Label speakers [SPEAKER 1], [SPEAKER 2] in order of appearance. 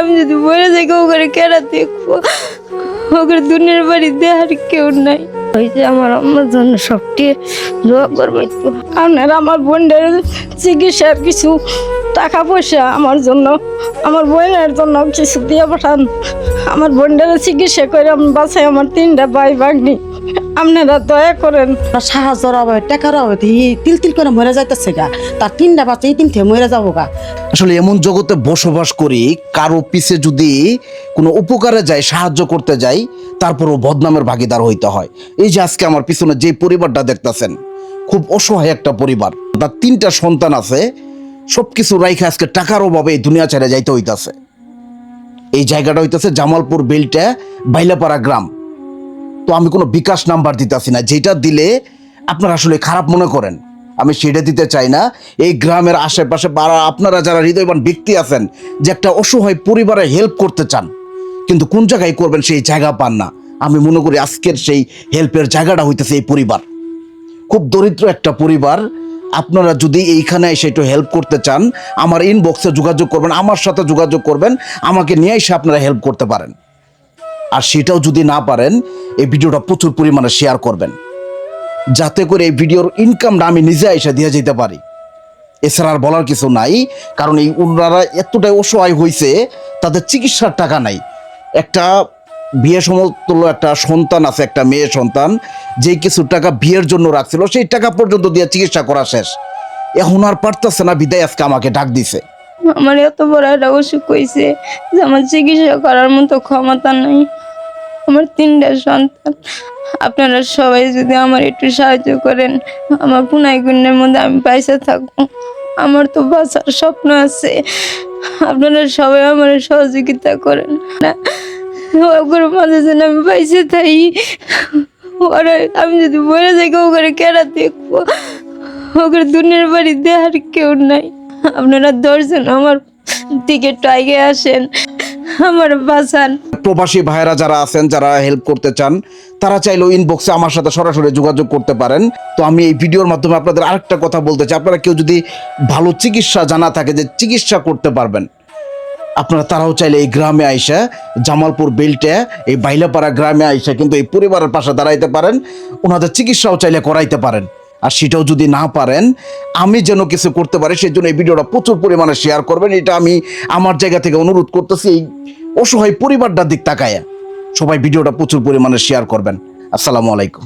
[SPEAKER 1] আমি যদি মরে যাই ওখানে কেনা দেখবো, ওখানে দুনিয়ার বাড়ি দেওয়ার কেউ নাই। ওই যে আমার আম্মার জন্য সবটি দোয়া করবো একটু। আপনারা আমার বোনের চিকিৎসার কিছু টাকা পয়সা আমার জন্য, আমার বোনের জন্য কিছু দিয়ে পাঠান। আমার বোনের চিকিৎসা করে আমি বাসায় আমার 3টা ভাই ভাগ্নি, আপনারা দয়া করেন।
[SPEAKER 2] সাহায্যর অভাবে টাকার অভাবে তিল তিল করে মরে যাইতেছে গা, তার 3টা বাচ্চা এই 3 মরে যাবো গা।
[SPEAKER 3] আসলে এমন জগতে বসবাস করি, কারো পিছে যদি কোনো উপকারে যায়, সাহায্য করতে যাই, তারপরও বদনামের ভাগিদার হইতে হয়। এই যে আজকে আমার পিছনে যে পরিবারটা দেখতেছেন, খুব অসহায় একটা পরিবার, তার 3টা সন্তান আছে, সবকিছু রাইখে আজকে টাকার অভাবে এই দুনিয়া ছেড়ে যাইতে হইতাছে। এই জায়গাটা হইতেছে জামালপুর বেল্টে বাইলাপাড়া গ্রাম। তো আমি কোনো বিকাশ নাম্বার দিতেছি না, যেটা দিলে আপনারা আসলে খারাপ মনে করেন, আমি সেটা দিতে চাই না। এই গ্রামের আশেপাশে আপনারা যারা হৃদয়বান ব্যক্তি আছেন, যে একটা অসহায় পরিবারে হেল্প করতে চান, কিন্তু কোন জায়গায় করবেন সেই জায়গা পান না, আমি মনে করি আজকের সেই হেল্পের জায়গাটা হইতেছে এই পরিবার। খুব দরিদ্র একটা পরিবার। আপনারা যদি এইখানে এসে একটু হেল্প করতে চান, আমার ইনবক্সে যোগাযোগ করবেন, আমার সাথে যোগাযোগ করবেন, আমাকে নিয়ে এসে আপনারা হেল্প করতে পারেন। আর সেটাও যদি না পারেন, এই ভিডিওটা প্রচুর পরিমাণে শেয়ার করবেন, যাতে করে এই ভিডিওর ইনকামটা আমি নিজে এসে দিয়ে যেতে পারি। এছাড়া আর বলার কিছু নাই, কারণ এই ওনারা এতটাই অসহায় হয়েছে, তাদের চিকিৎসার টাকা নাই। একটা বিয়ে সমতুল্য একটা সন্তান আছে, একটা মেয়ে সন্তান, যেই কিছু টাকা বিয়ের জন্য রাখছিল, সেই টাকা পর্যন্ত দিয়ে চিকিৎসা করা শেষ। এখন আর পারতেছে না, বিদায় আজকে আমাকে ডাক দিছে।
[SPEAKER 1] আমার এত বড় একটা অসুখ হয়েছে যে আমার চিকিৎসা করার মতো ক্ষমতা নাই। আমার 3টা সন্তান, আপনারা সবাই যদি আমার একটু সাহায্য করেন, আমার পুনাই গুণের মধ্যে আমি পয়সা থাকবো। আমার তো বাঁচার স্বপ্ন আছে, আপনারা সবাই আমার সহযোগিতা করেন না। ওগুলোর মাঝে যেন আমি পয়সা থাই, ওরা আমি যদি মরে যাই ওখানে কেনা দেখবো, ওখানে দুনিয়ার বাড়ি দেওয়ার কেউ নাই। আপনারা 10 জন আমার দিকে একটু আগে আসেন, আমার বাঁচান।
[SPEAKER 3] প্রবাসী ভাইরা যারা আছেন, যারা হেল্প করতে চান, তারা চাইলেও ইনবক্সে আমার সাথে সরাসরি যোগাযোগ করতে পারেন। তো আমি এই ভিডিওর মাধ্যমে আপনাদের আরেকটা কথা বলতে চাই, আপনারা কেউ যদি ভালো চিকিৎসা জানা থাকে, যে চিকিৎসা করতে পারবেন, আপনারা তারাও চাইলে এই গ্রামে আইসা, জামালপুর বেল্টে এই বাইলাপাড়া গ্রামে আইসা কিন্তু এই পরিবারের পাশে দাঁড়াইতে পারেন, ওনাদের চিকিৎসাও চাইলে করাইতে পারেন। আর সেটাও যদি না পারেন, আমি যেন কিছু করতে পারি, সেই জন্য এই ভিডিওটা প্রচুর পরিমাণে শেয়ার করবেন। এটা আমি আমার জায়গা থেকে অনুরোধ করতেছি, এই অসহায় পরিবারটার দিক তাকায়া সবাই ভিডিওটা প্রচুর পরিমাণে শেয়ার করবেন। আসসালামু আলাইকুম।